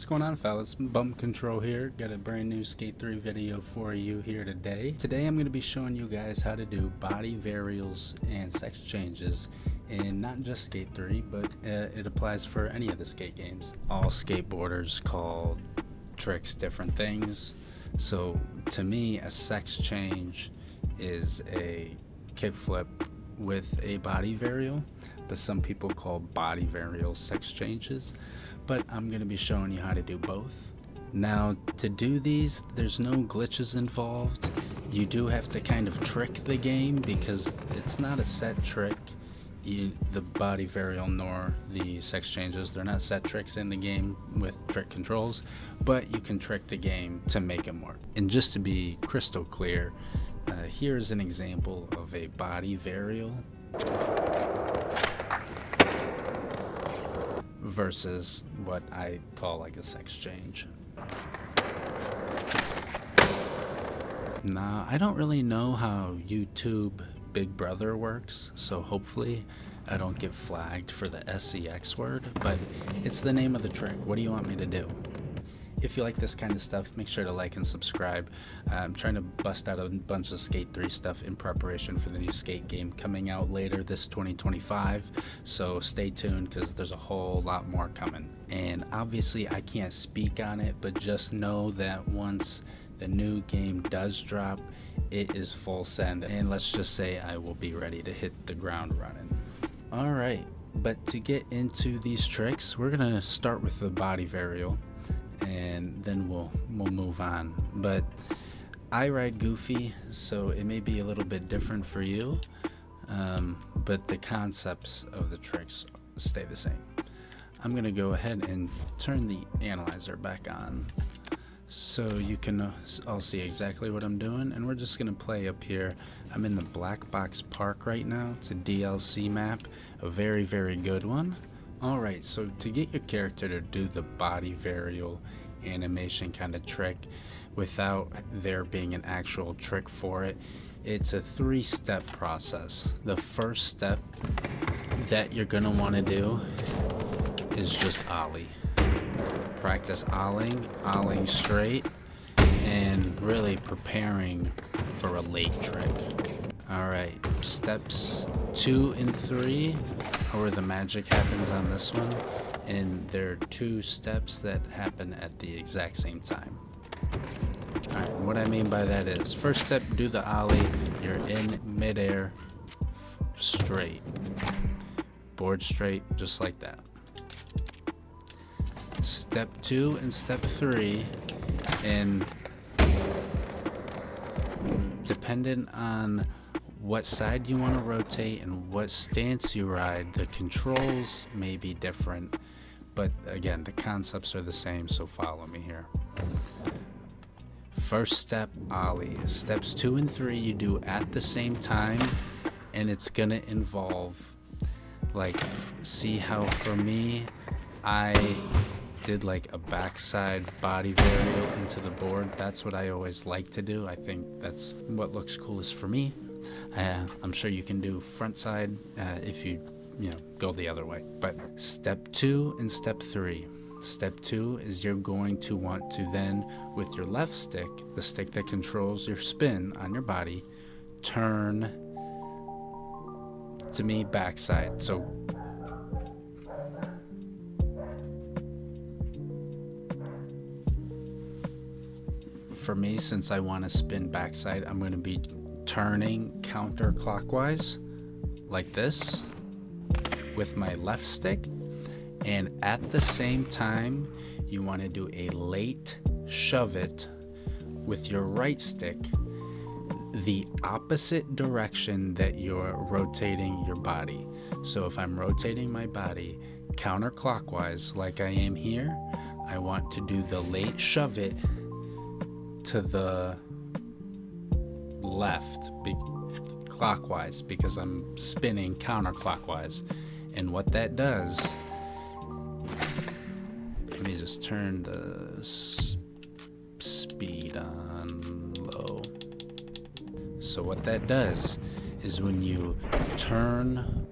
What's going on, fellas? Bump Control here. Got a brand new Skate 3 video for you here today. Today I'm going to be showing you guys how to do body varials and sex changes in not just Skate 3, but it applies for any of the skate games. All skateboarders call tricks different things. So to me, a sex change is a kickflip with a body varial, but some people call body varials sex changes. But I'm going to be showing you how to do both. Now, to do these, there's no glitches involved. You do have to kind of trick the game because it's not a set trick. The body varial nor the sex changes, they're not set tricks in the game with trick controls, but you can trick the game to make them work. And just to be crystal clear, here's an example of a body varial versus what I call like a sex change. Now, I don't really know how YouTube Big Brother works, so hopefully I don't get flagged for the SEX word, but it's the name of the trick. What do you want me to do? If you like this kind of stuff, make sure to like and subscribe. I'm trying to bust out a bunch of Skate 3 stuff in preparation for the new skate game coming out later this 2025. So stay tuned because there's a whole lot more coming. And obviously I can't speak on it, but just know that once the new game does drop, it is full send. And let's just say I will be ready to hit the ground running. Alright, but to get into these tricks, we're going to start with the body varial. And then we'll move on. But I ride goofy, so it may be a little bit different for you, but the concepts of the tricks stay the same. I'm gonna go ahead and turn the analyzer back on so you can all see exactly what I'm doing, and we're just gonna play up here. I'm in the Black Box Park right now. It's a DLC map, a very good one. Alright, so to get your character to do the body varial animation kind of trick without there being an actual trick for it, it's a 3-step process. The first step that you're going to want to do is just ollie. Practice ollieing straight, and really preparing for a late trick. Alright, steps 2 and 3 are where the magic happens on this one, and there are 2 steps that happen at the exact same time. Alright, what I mean by that is, first step, do the ollie, you're in midair, straight, board straight, just like that. Step 2 and step 3, and dependent on what side you want to rotate and what stance you ride, the controls may be different, but again, the concepts are the same, so follow me here. First step, ollie. Steps 2 and 3 you do at the same time, and it's gonna involve, like, see how for me, I did like a backside body varial into the board. That's what I always like to do. I think that's what looks coolest for me. I'm sure you can do front side if you go the other way. But step 2 and step 3. Step 2 is you're going to want to then, with your left stick, the stick that controls your spin on your body, turn, to me, backside. So for me, since I want to spin backside, I'm going to be turning counterclockwise like this with my left stick, and at the same time you want to do a late shove it with your right stick the opposite direction that you're rotating your body. So if I'm rotating my body counterclockwise like I am here, I want to do the late shove it to the left clockwise because I'm spinning counterclockwise. And what that does, let me just turn the speed on low. So what that does is when you turn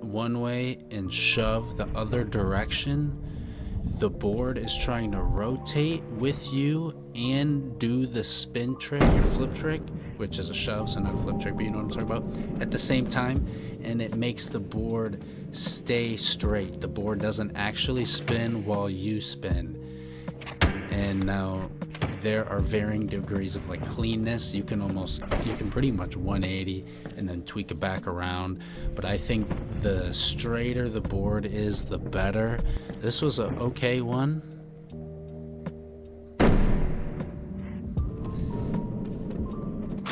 one way and shove the other direction, the board is trying to rotate with you and do the spin trick, your flip trick, which is a shove, so not a flip trick, but you know what I'm talking about, at the same time, and it makes the board stay straight. The board doesn't actually spin while you spin. And now there are varying degrees of like cleanness. You can pretty much 180 and then tweak it back around. But I think the straighter the board is, the better. This was a okay one.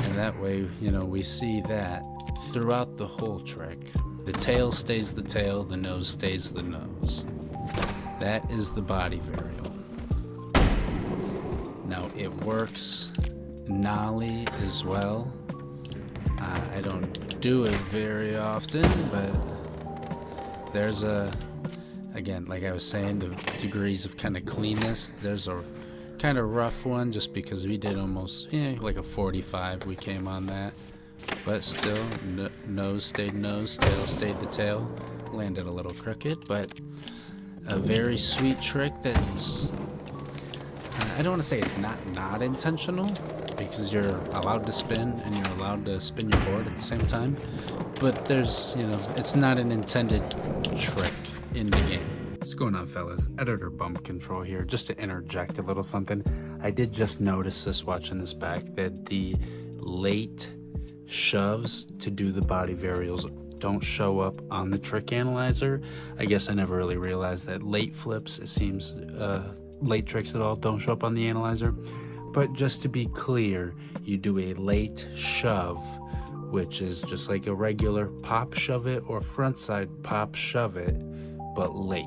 And that way, you know, we see that throughout the whole trick. The tail stays the tail, the nose stays the nose. That is the body varial. Now it works nollie as well. I don't do it very often, but there's again, like I was saying, the degrees of kind of cleanness. There's a kind of rough one just because we did almost like a 45 we came on that, but still nose stayed nose, tail stayed the tail. Landed a little crooked, but a very sweet trick that's I don't want to say it's not intentional, because you're allowed to spin and you're allowed to spin your board at the same time, but there's, you know, it's not an intended trick in the game. What's going on, fellas? Editor Bump Control here, just to interject a little something. I did just notice this watching this back, that the late shoves to do the body varials don't show up on the trick analyzer. I guess I never really realized that late flips, it seems, late tricks at all don't show up on the analyzer. But just to be clear, you do a late shove, which is just like a regular pop shove it or front side pop shove it, but late.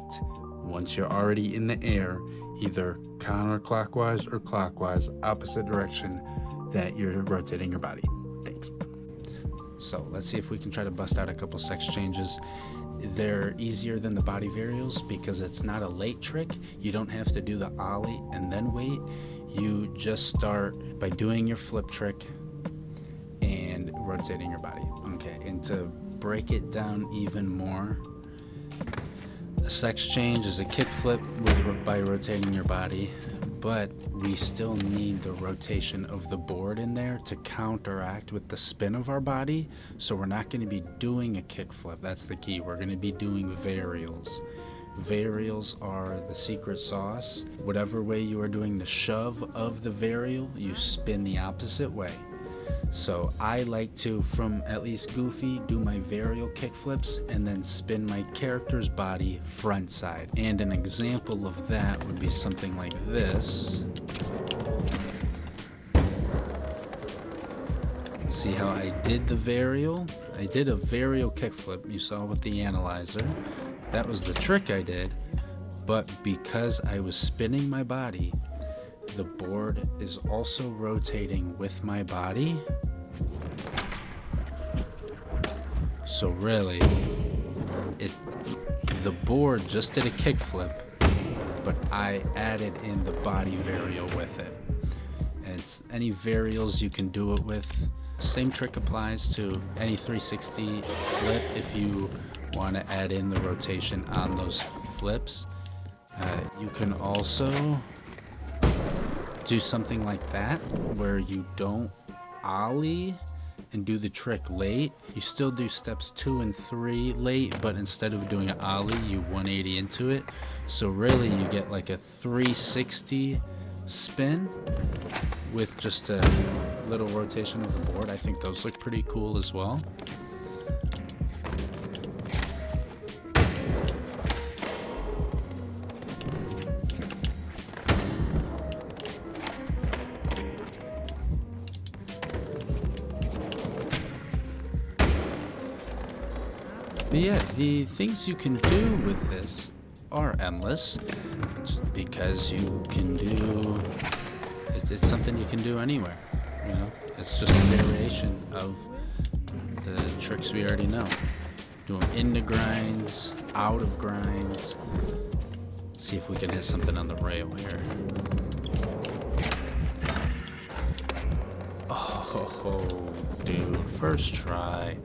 Once you're already in the air, either counterclockwise or clockwise, opposite direction, that you're rotating your body. Thanks. So let's see if we can try to bust out a couple sex changes. They're easier than the body varials because it's not a late trick. You don't have to do the ollie and then wait. You just start by doing your flip trick and rotating your body. Okay, and to break it down even more, a sex change is a kick flip by rotating your body, but we still need the rotation of the board in there to counteract with the spin of our body. So we're not going to be doing a kick flip. That's the key. We're going to be doing varials. Varials are the secret sauce. Whatever way you are doing the shove of the varial, you spin the opposite way. So I like to, from at least goofy, do my varial kick flips and then spin my character's body front side. And an example of that would be something like this. See how I did the varial? I did a varial kick flip you saw with the analyzer. That was the trick I did, but because I was spinning my body, the board is also rotating with my body. So really, the board just did a kick flip, but I added in the body varial with it. And it's any varials you can do it with. Same trick applies to any 360 flip if you want to add in the rotation on those flips. You can also do something like that where you don't ollie and do the trick late. You still do steps 2 and 3 late, but instead of doing an ollie, you 180 into it. So really you get like a 360 spin with just a little rotation of the board. I think those look pretty cool as well. But yeah, the things you can do with this are endless, because you can do, it's something you can do anywhere, you know? It's just a variation of the tricks we already know. Doing into grinds, out of grinds. See if we can hit something on the rail here. Oh, dude, first try.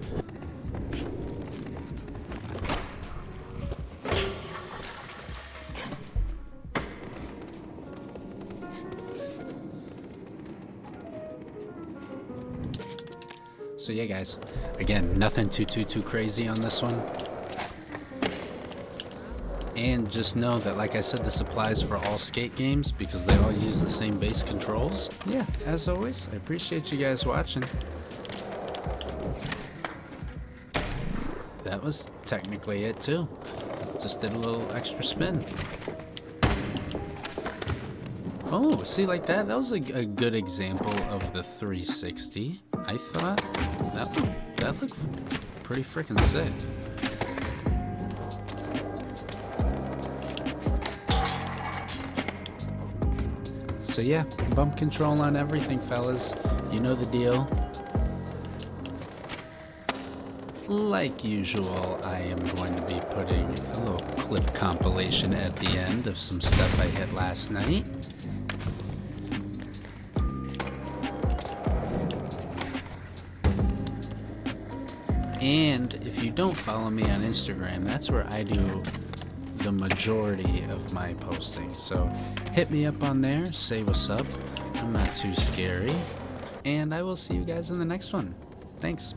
So yeah, guys, again, nothing too crazy on this one. And just know that, like I said, this applies for all skate games because they all use the same base controls. Yeah, as always, I appreciate you guys watching. That was technically it too. Just did a little extra spin. Oh, see, like that? That was a good example of the 360. I thought that looked pretty freaking sick. So yeah, bump control on everything, fellas. You know the deal. Like usual, I am going to be putting a little clip compilation at the end of some stuff I hit last night. And if you don't follow me on Instagram, that's where I do the majority of my posting. So hit me up on there, say what's up. I'm not too scary. And I will see you guys in the next one. Thanks.